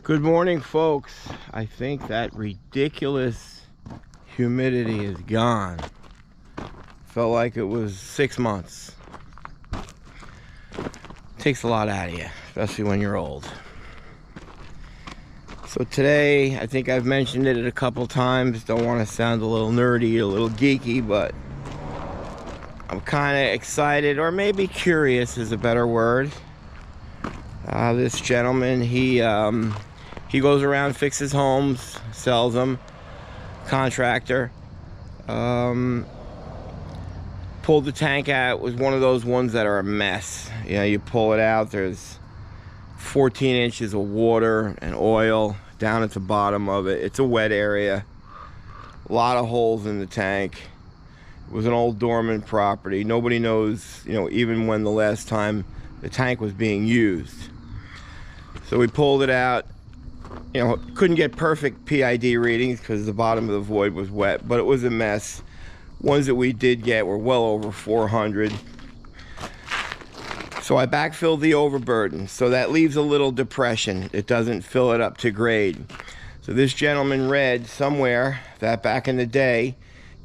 Good morning, folks. I think that ridiculous humidity is gone. Felt like it was 6 months. Takes a lot out of you, especially when you're old. So today, I think I've mentioned it a couple times. Don't want to sound a little nerdy, a little geeky, but I'm kind of excited, or maybe curious is a better word. This gentleman, he goes around, fixes homes, sells them, contractor. Pulled the tank out. It was one of those ones that are a mess. You know, you pull it out, there's 14 inches of water and oil down at the bottom of it. It's a wet area. A lot of holes in the tank. It was an old dormant property. Nobody knows, you know, even when the last time the tank was being used. So we pulled it out. You know, couldn't get perfect PID readings because the bottom of the void was wet, but it was a mess. Ones that we did get were well over 400. So I backfilled the overburden, so that leaves a little depression. It doesn't fill it up to grade. So this gentleman read somewhere that back in the day,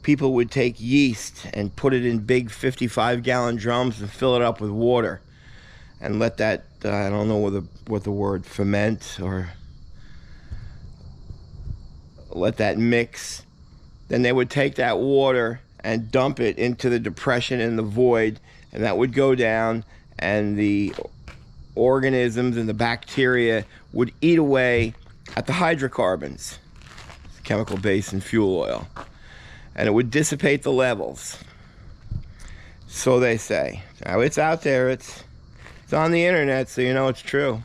people would take yeast and put it in big 55-gallon drums and fill it up with water and let that, I don't know what the word, ferment, or let that mix. Then they would take that water and dump it into the depression in the void, and that would go down, and the organisms and the bacteria would eat away at the hydrocarbons, chemical base and fuel oil, and it would dissipate the levels. So they say. Now it's out there, it's on the internet, so you know it's true.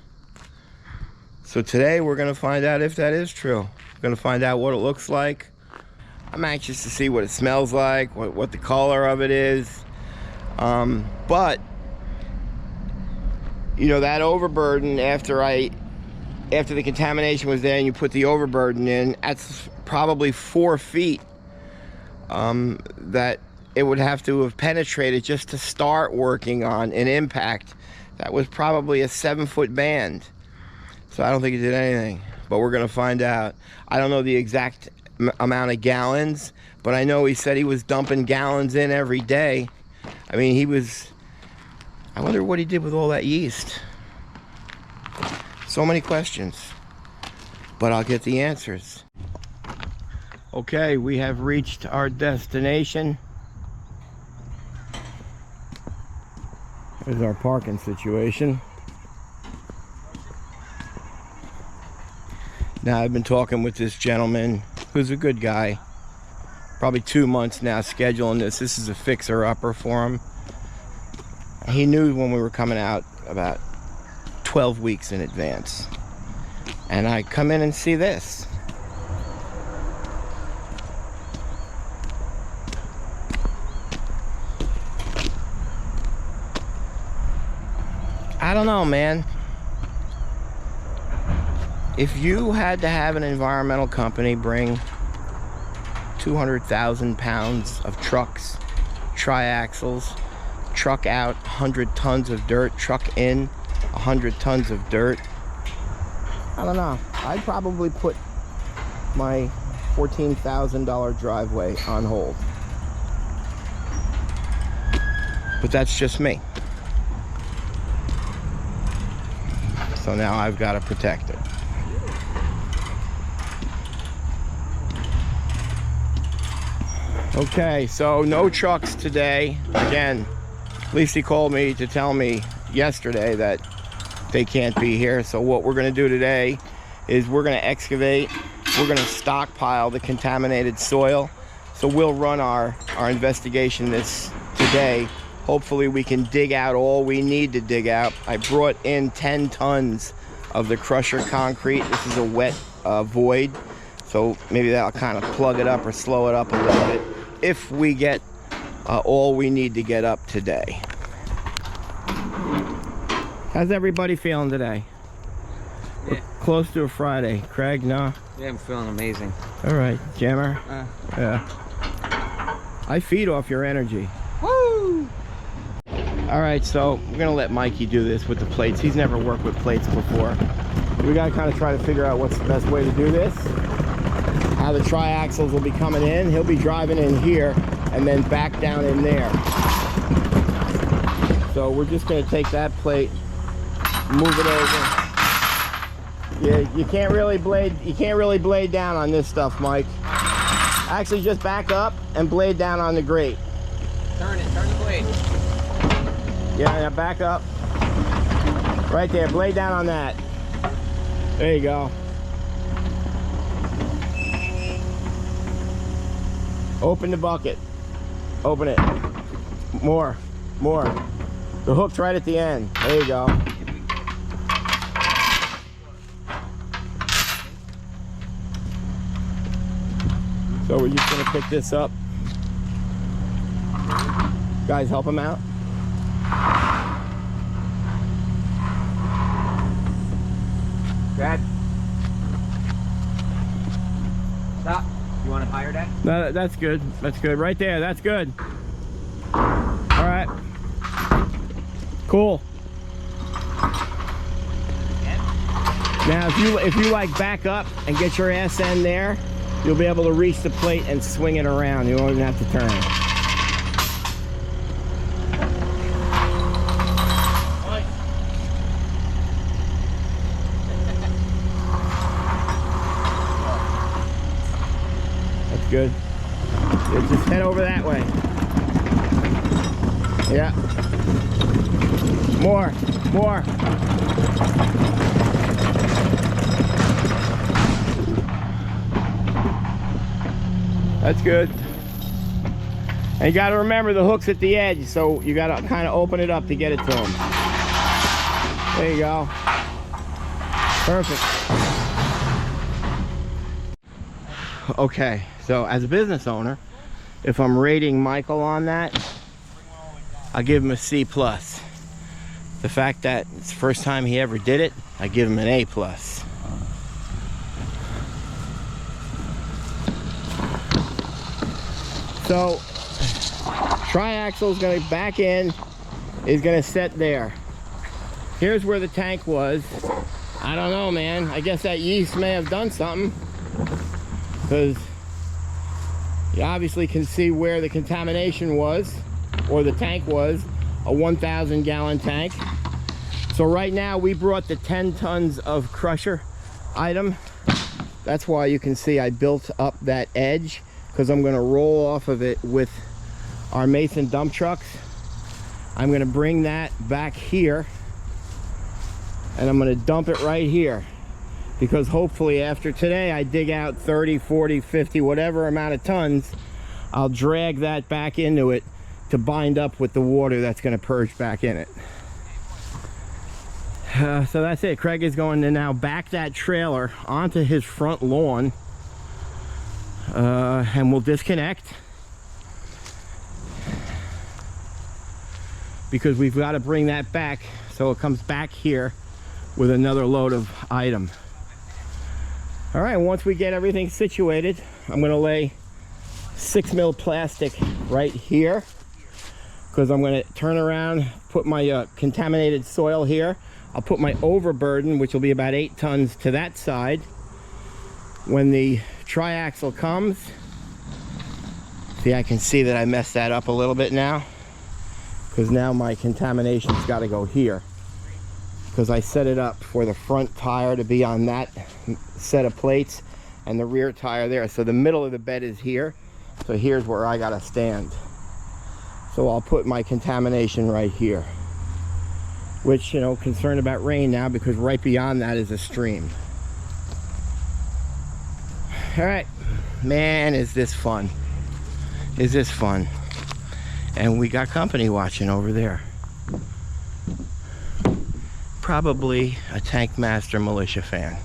So today we're going to find out if that is true. We're going to find out what it looks like. I'm anxious to see what it smells like, what the color of it is. But you know, that overburden, after the contamination was there and you put the overburden in, that's probably 4 feet that it would have to have penetrated just to start working on an impact. That was probably a 7-foot band. So I don't think it did anything, but we're gonna find out. I don't know the exact amount of gallons, but I know he said he was dumping gallons in every day. I mean, I wonder what he did with all that yeast. So many questions, but I'll get the answers. Okay, we have reached our destination. Here's our parking situation. Now, I've been talking with this gentleman who's a good guy. Probably 2 months now scheduling this. This is a fixer-upper for him. He knew when we were coming out about 12 weeks in advance. And I come in and see this. I don't know, man. If you had to have an environmental company bring 200,000 pounds of trucks, triaxles, truck out 100 tons of dirt, truck in 100 tons of dirt, I don't know. I'd probably put my $14,000 driveway on hold. But that's just me. So now I've got to protect it. Okay, so no trucks today. Again, at least he called me to tell me yesterday that they can't be here. So what we're going to do today is we're going to excavate. We're going to stockpile the contaminated soil. So we'll run our investigation today. Hopefully we can dig out all we need to dig out. I brought in 10 tons of the crusher concrete. This is a wet void. So maybe that'll kind of plug it up or slow it up a little bit if we get all we need to get up today. How's everybody feeling today? Yeah. We're close to a Friday. Craig, no? Yeah, I'm feeling amazing. All right, Jammer. Yeah. I feed off your energy. Woo! All right, so we're gonna let Mikey do this with the plates. He's never worked with plates before. We gotta kind of try to figure out what's the best way to do this. How the triaxles will be coming in. He'll be driving in here and then back down in there. So we're just gonna take that plate, move it over. Yeah, you can't really blade down on this stuff, Mike. Actually, just back up and blade down on the grate. Turn the blade. Yeah, back up. Right there, blade down on that. There you go. Open the bucket. Open it. More. The hook's right at the end. There you go. So we're just gonna pick this up. Guys, help him out. Dad. Stop. You want it higher, Dad? No, that's good. That's good. Right there. That's good. All right. Cool. Now, if you like back up and get your ass in there, you'll be able to reach the plate and swing it around. You won't even have to turn. That's good. Yeah, just head over that way. Yeah. More. That's good. And you got to remember the hook's at the edge, so you got to kind of open it up to get it to him. There you go. Perfect. Okay, so as a business owner, if I'm rating Michael on that, I give him a C+. The fact that it's the first time he ever did it, I give him an A+. So, triaxle is going to back in, is going to set there. Here's where the tank was. I don't know, man. I guess that yeast may have done something, because you obviously can see where the contamination was, or the tank was, a 1,000 gallon tank. So right now we brought the 10 tons of crusher item. That's why you can see I built up that edge, because I'm going to roll off of it with our Mason dump trucks. I'm going to bring that back here, and I'm going to dump it right here, because hopefully after today I dig out 30, 40, 50, whatever amount of tons, I'll drag that back into it to bind up with the water that's going to purge back in it. So that's it. Craig is going to now back that trailer onto his front lawn, and we'll disconnect, because we've got to bring that back so it comes back here with another load of item. All right, once we get everything situated, I'm going to lay 6 mil plastic right here, because I'm going to turn around, put my contaminated soil here. I'll put my overburden, which will be about 8 tons, to that side. When the triaxle comes, see, I can see that I messed that up a little bit now, because now my contamination's got to go here, because I set it up for the front tire to be on that set of plates and the rear tire there. So the middle of the bed is here, so here's where I gotta stand. So I'll put my contamination right here, which, you know, concerned about rain now, because right beyond that is a stream. All right, man, is this fun. Is this fun. And we got company watching over there. Probably a Tank Master Militia fan.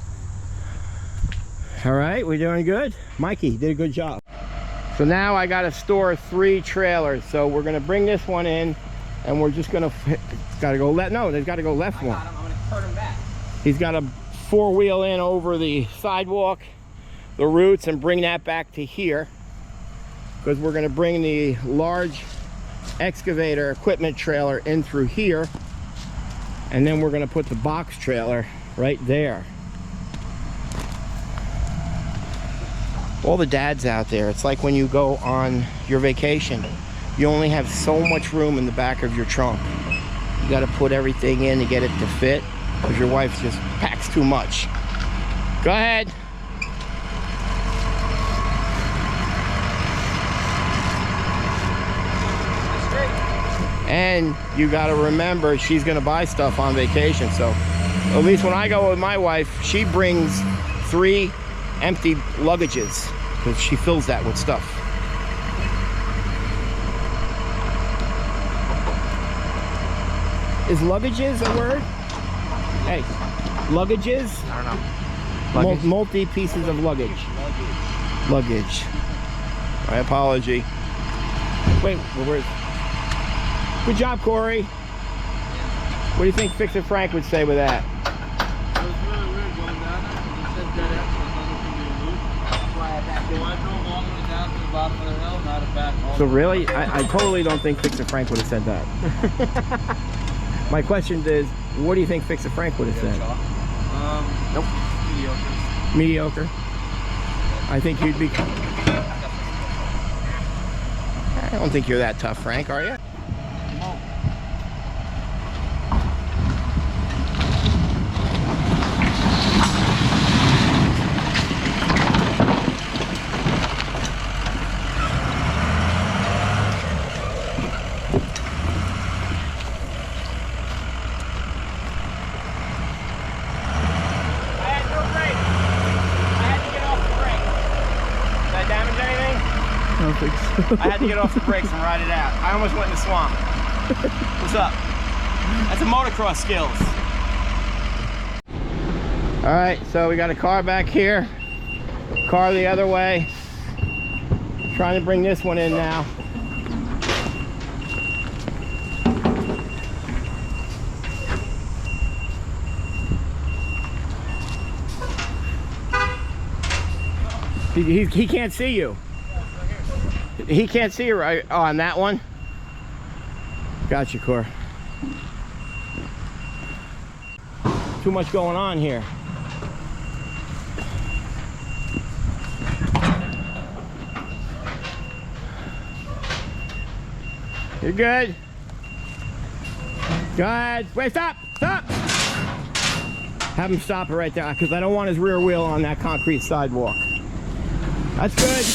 All right, we're doing good. Mikey did a good job. So now I got to store 3 trailers. So we're going to bring this one in, and we're just going to, got to go left. No, they've got to go left one. I'm going to turn him back. He's got to 4-wheel in over the sidewalk, the roots, and bring that back to here, because we're going to bring the large excavator equipment trailer in through here, and then we're going to put the box trailer right there. All the dads out there, it's like when you go on your vacation, you only have so much room in the back of your trunk. You got to put everything in to get it to fit, because your wife just packs too much. Go ahead. And you got to remember, she's going to buy stuff on vacation. So at least when I go with my wife, she brings 3 empty luggages, because she fills that with stuff. Is luggages a word? Hey, luggages? I don't know. Multi pieces of luggage. Luggage. My apology. Wait, where's... Good job, Corey. What do you think Fix It Frank would say with that? It was really weird going down there. He said dead end, so there's nothing for me to move. That's why I backed in. So I drove all the way down to the bottom of the hill, not a back home. So really, I totally don't think Fix It Frank would have said that. My question is, what do you think Fix It Frank would have said? Nope. Mediocre. I think you'd be... I don't think you're that tough, Frank, are you? I had to get off the brakes and ride it out. I almost went in the swamp. What's up? That's a motocross skills. All right, so we got a car back here. Car the other way. Trying to bring this one in now. He can't see you. He can't see you right on that one. Got you, Cor. Too much going on here. You're good. Go ahead. Wait, stop! Stop! Have him stop it right there, because I don't want his rear wheel on that concrete sidewalk. That's good.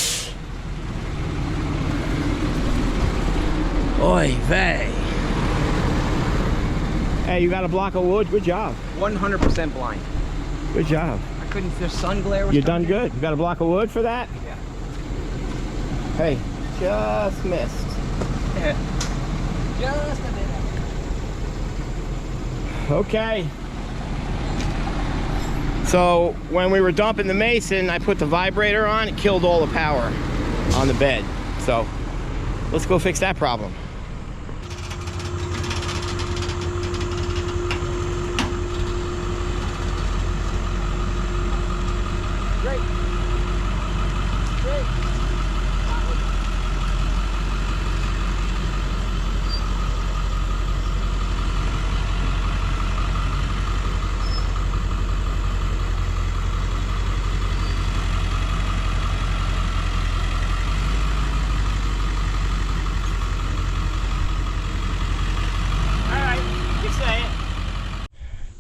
Oy vey. Hey, you got a block of wood? Good job. 100% blind. Good job. I couldn't, the sun glare was You done good. You got a block of wood for that? Yeah. Hey, just missed. Yeah. Just a bit. Okay. So when we were dumping the mason, I put the vibrator on. It killed all the power on the bed. So let's go fix that problem. Great. Great.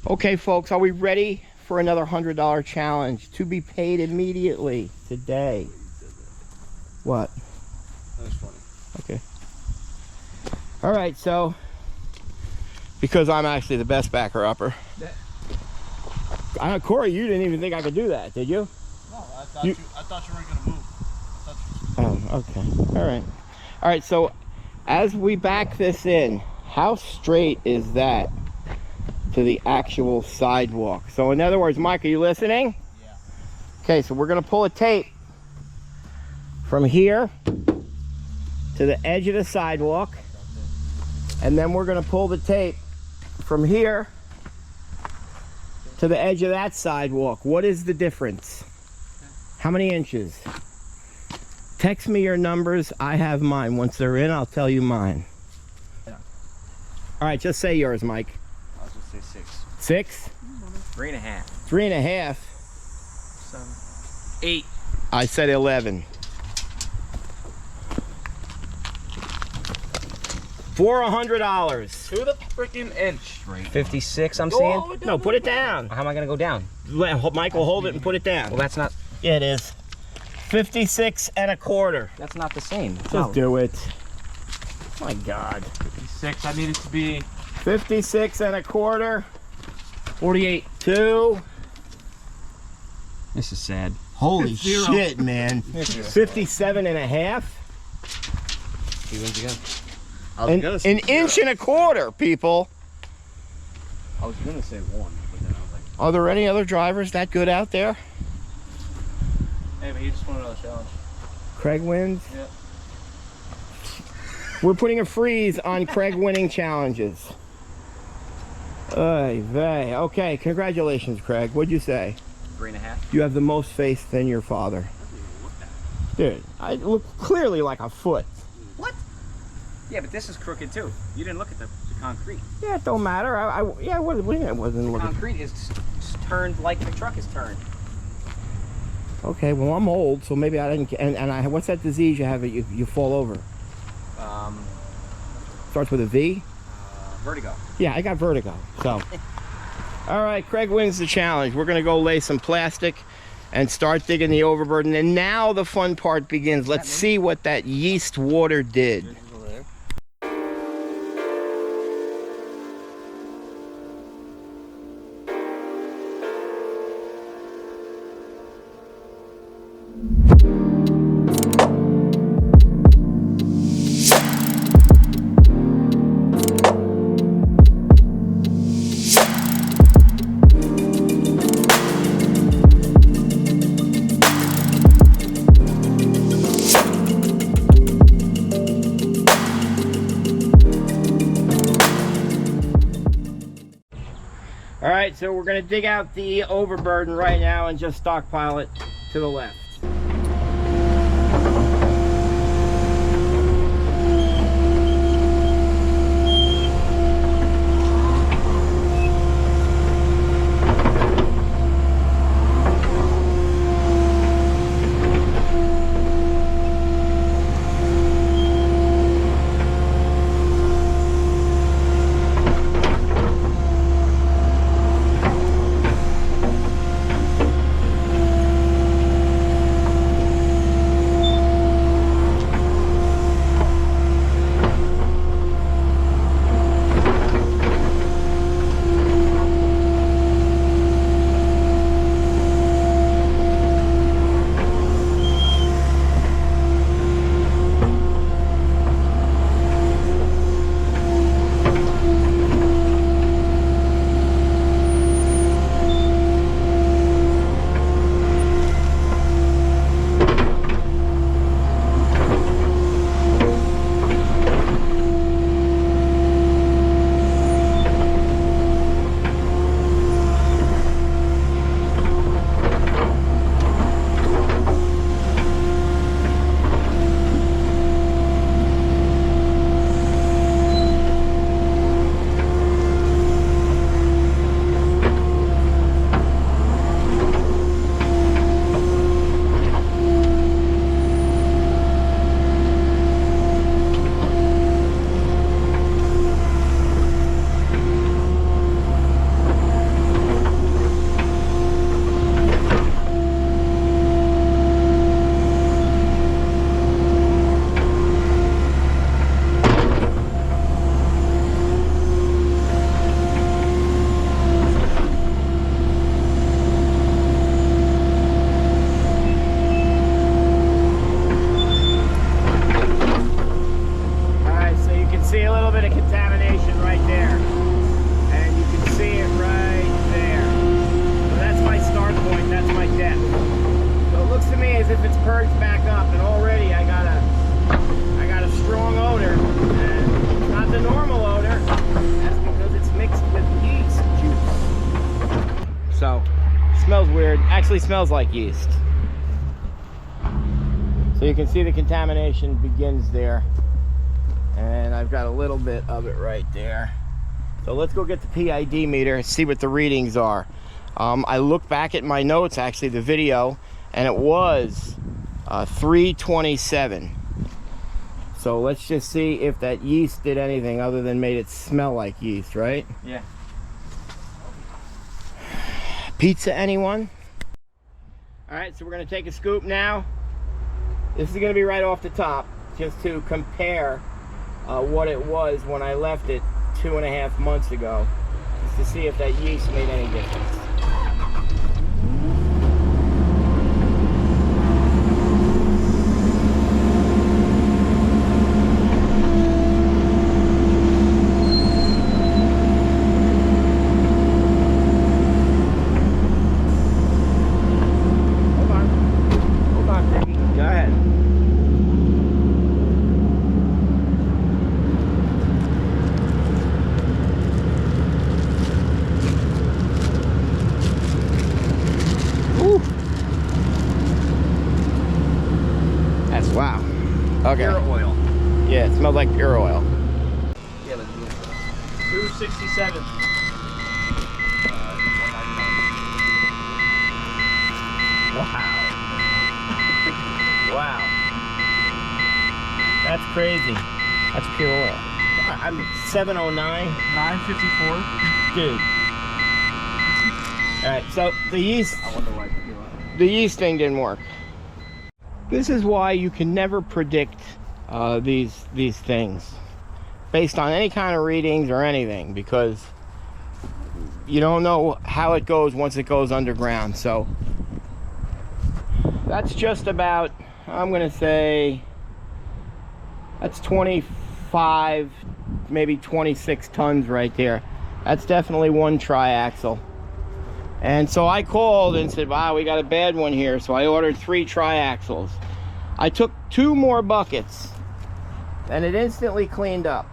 Okay, folks, are we ready for another $100 challenge to be paid immediately today? What? That was funny. Okay. All right, so because I'm actually the best backer upper. Corey, you didn't even think I could do that, did you? No, I thought you weren't gonna move. Oh, okay. All right. All right, so as we back this in, how straight is that to the actual sidewalk? So in other words, Mike, are you listening? Yeah. Okay, so we're gonna pull a tape from here to the edge of the sidewalk, and then we're gonna pull the tape from here to the edge of that sidewalk. What is the difference? How many inches? Text me your numbers. I have mine. Once they're in, I'll tell you mine. Yeah. All right, just say yours, Mike. I'll just say 6. 6? 3.5. 3.5. 7. 8. I said 11. For $100. To the freaking inch. 56, I'm seeing. No, put it down. How am I gonna go down? Michael, hold it and put it down. Well, that's not. Yeah, it is. 56 1/4. That's not the same. Just do it. My God. 56. I need it to be 56 1/4. 48. 2. This is sad. Holy Zero. shit, man. 57 1/2. 2 wins again. An inch and 1/4, people. I was gonna say 1, but then I was like, Are there any other drivers that good out there? Hey, but you just want another challenge. Craig wins? Yeah. We're putting a freeze on Craig winning challenges. Oy vey. Okay, congratulations, Craig. What'd you say? 3.5. You have the most faith than your father. Dude, I look clearly like a foot. What? Yeah, but this is crooked too. You didn't look at the concrete. Yeah, it don't matter. What do you mean I wasn't looking? Concrete is turned like the truck is turned. Okay, well, I'm old, so maybe I didn't. And what's that disease you have that you fall over? Starts with a V? Vertigo. Yeah, I got vertigo. So, all right, Craig wins the challenge. We're gonna go lay some plastic and start digging the overburden. And now the fun part begins. Let's see what that yeast water did. All right, so we're gonna dig out the overburden right now and just stockpile it to the left. Actually smells like yeast. So you can see the contamination begins there, and I've got a little bit of it right there. So let's go get the PID meter and see what the readings are. I look back at my notes, actually the video, and it was 327. So let's just see if that yeast did anything other than made it smell like yeast, right? Yeah. Pizza, anyone? All right, so we're gonna take a scoop now. This is gonna be right off the top, just to compare what it was when I left it 2.5 months ago, just to see if that yeast made any difference. Wow. Okay. Pure oil. Yeah, it smells like pure oil. Yeah, let's do it. 267. Wow. Wow. That's crazy. That's pure oil. I'm 709. 954. Dude. Alright, so the yeast, I wonder why it's pure oil. the yeast thing didn't work. This is why you can never predict these things based on any kind of readings or anything, because you don't know how it goes once it goes underground. So that's just about, I'm gonna say that's 25, maybe 26 tons right there. That's definitely one triaxle. And so I called and said, wow, we got a bad one here. So I ordered 3 triaxles. I took 2 more buckets and it instantly cleaned up.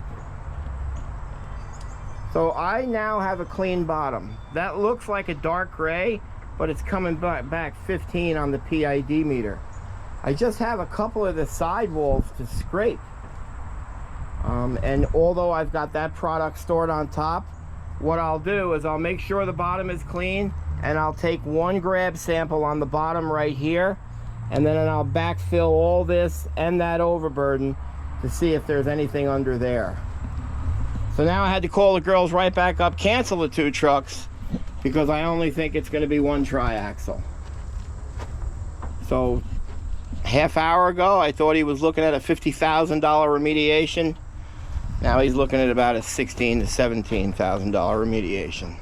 So I now have a clean bottom. That looks like a dark gray, but it's coming back 15 on the PID meter. I just have a couple of the sidewalls to scrape. And although I've got that product stored on top, what I'll do is I'll make sure the bottom is clean, and I'll take 1 grab sample on the bottom right here, and then I'll backfill all this and that overburden to see if there's anything under there. So now I had to call the girls right back up, cancel the 2 trucks, because I only think it's going to be 1 triaxle. So half hour ago I thought he was looking at a $50,000 remediation. Now he's looking at about a $16,000 to $17,000 remediation.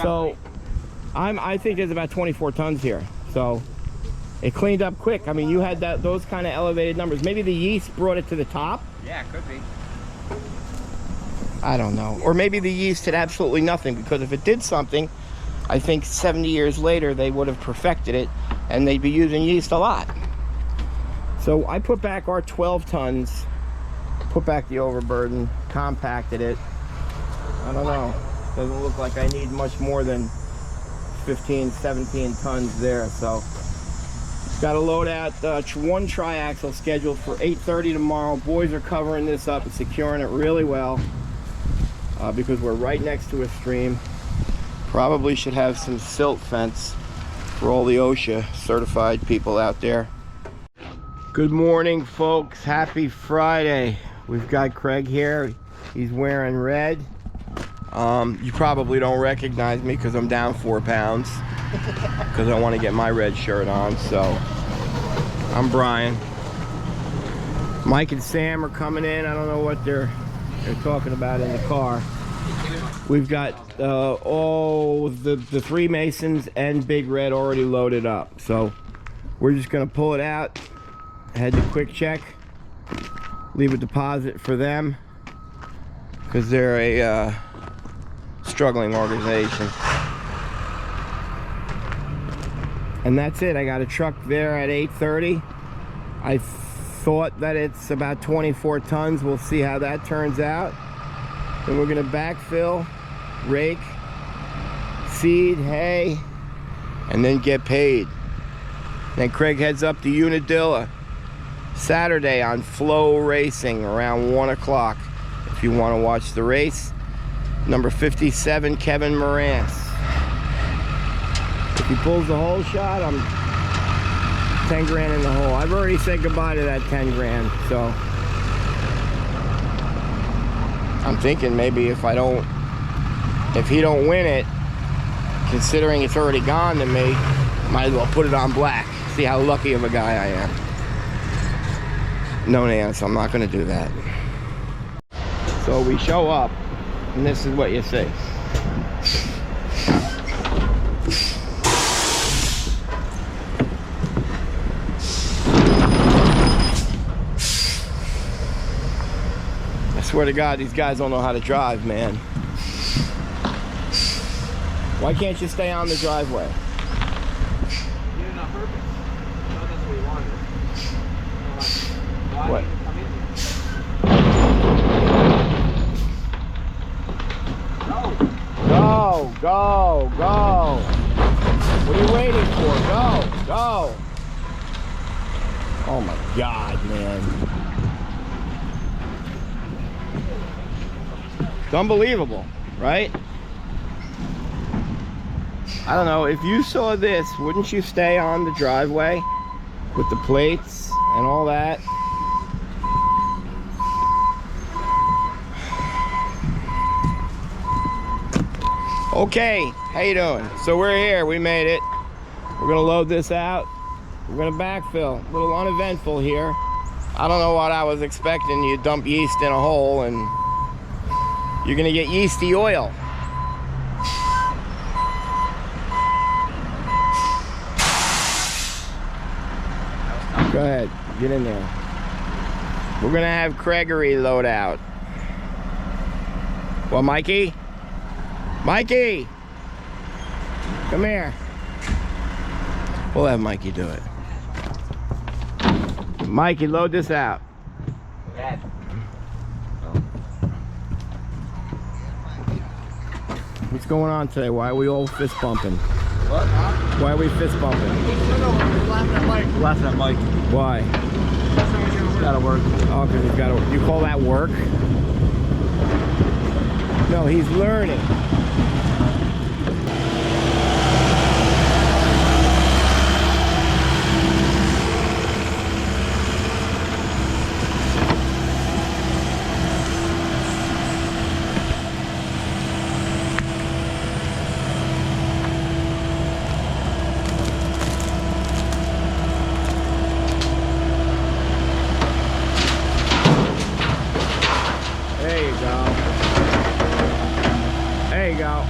So I think there's about 24 tons here. So it cleaned up quick. I mean, you had those kind of elevated numbers. Maybe the yeast brought it to the top. Yeah, it could be. I don't know. Or maybe the yeast had absolutely nothing, because if it did something, I think 70 years later they would have perfected it and they'd be using yeast a lot. So I put back our 12 tons, put back the overburden, compacted it, I don't know. Doesn't look like I need much more than 15, 17 tons there. So got to load out one triaxle scheduled for 8:30 tomorrow. Boys are covering this up and securing it really well because we're right next to a stream. Probably should have some silt fence for all the OSHA certified people out there. Good morning, folks. Happy Friday. We've got Craig here. He's wearing red. You probably don't recognize me because I'm down 4 pounds because I want to get my red shirt on. So I'm Brian. Mike and Sam are coming in. I don't know what they're talking about in the car. We've got all the 3 Masons and Big Red already loaded up. So we're just going to pull it out, head to Quick Check, leave a deposit for them because they're a struggling organization. And that's it. I got a truck there at 8:30. I thought that it's about 24 tons. We'll see how that turns out. Then we're going to backfill, rake, seed, hay, and then get paid. Then Craig heads up to Unadilla Saturday on Flow Racing around 1 o'clock. If you want to watch the race, number 57, Kevin Morantz. If he pulls the whole shot, I'm 10 grand in the hole. I've already said goodbye to that 10 grand, so I'm thinking maybe if he don't win it, considering it's already gone to me, might as well put it on black. See how lucky of a guy I am. No, Nance, I'm not going to do that. So we show up, and this is what you see. I swear to God, these guys don't know how to drive, man. Why can't you stay on the driveway? You did it on purpose. No, that's what you wanted. Why What? did you come in here? Go, go, go. What are you waiting for? Go, go. Oh my God, man. It's unbelievable, right? I don't know, if you saw this, wouldn't you stay on the driveway with the plates and all that? Okay, how you doing? So we're here, we made it. We're gonna load this out. We're gonna backfill. A little uneventful here. I don't know what I was expecting. You dump yeast in a hole and you're gonna get yeasty oil. Go ahead, get in there. We're gonna have Gregory load out. Well, Mikey? Mikey! Come here. We'll have Mikey do it. Mikey, load this out. Dad. What's going on today? Why are we all fist bumping? What? Why are we fist bumping? No, we're laughing at Mike. Laughing at Mike. Why? It's gotta work. Oh, because he's got to. You call that work? No, he's learning. There you go.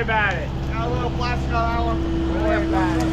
worry about it. Got a little plastic on that one. Don't worry about it.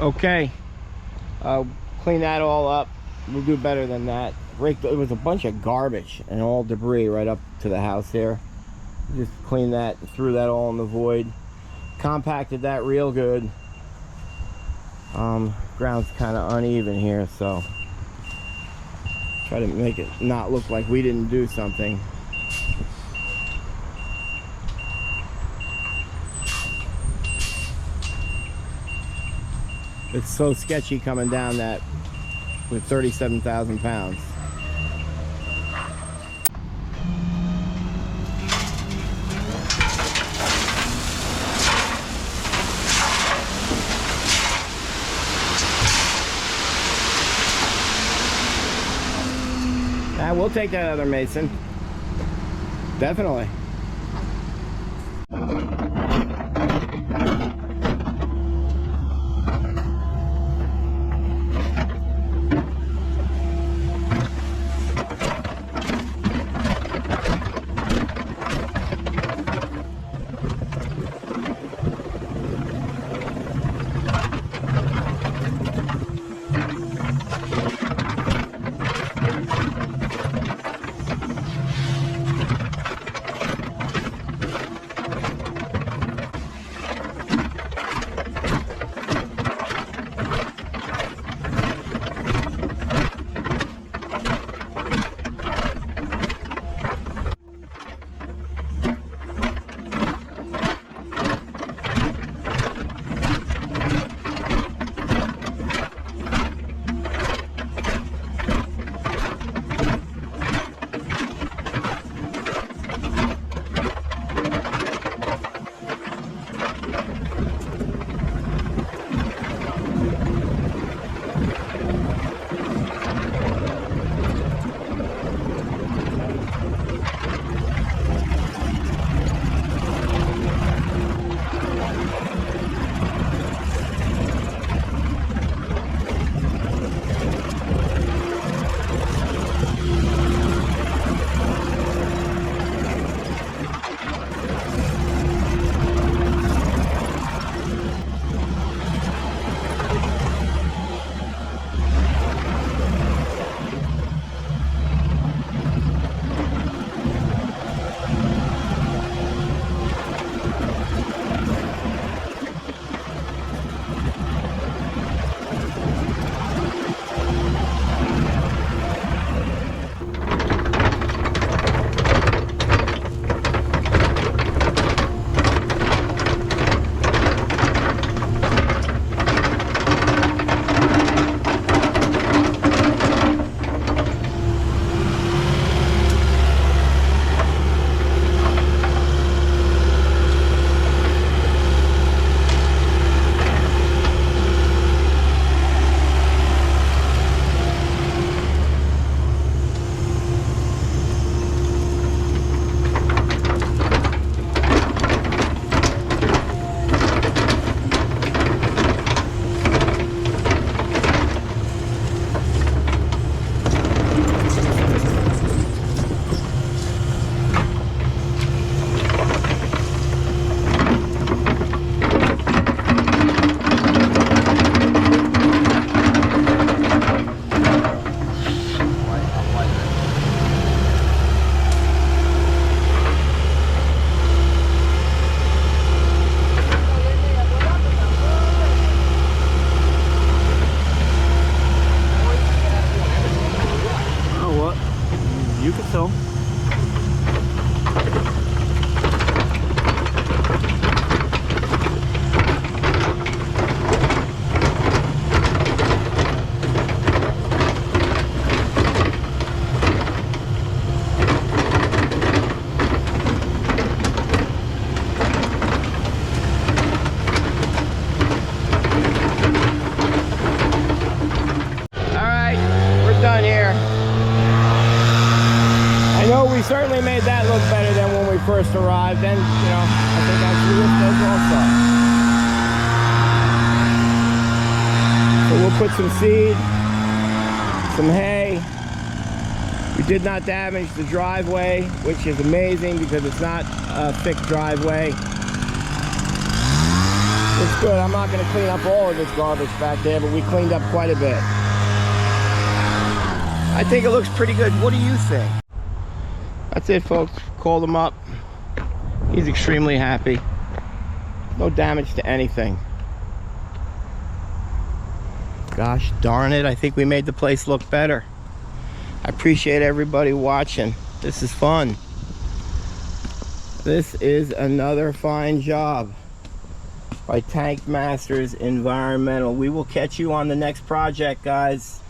Okay, clean that all up. We'll do better than that. It was a bunch of garbage and all debris right up to the house here. Just clean that, threw that all in the void, compacted that real good. Ground's kind of uneven here, so try to make it not look like we didn't do something. It's so sketchy coming down that with 37,000 pounds. We'll take that other mason. Definitely. Done here. I know we certainly made that look better than when we first arrived, and you know, I think actually this does also. So we'll put some seed, some hay. We did not damage the driveway, which is amazing because it's not a thick driveway. It's good. I'm not going to clean up all of this garbage back there, but we cleaned up quite a bit. I think it looks pretty good. What do you think? That's it, folks. Called him up. He's extremely happy. No damage to anything. Gosh darn it, I think we made the place look better. I appreciate everybody watching. This is fun. This is another fine job by Tank Masters Environmental. We will catch you on the next project, guys.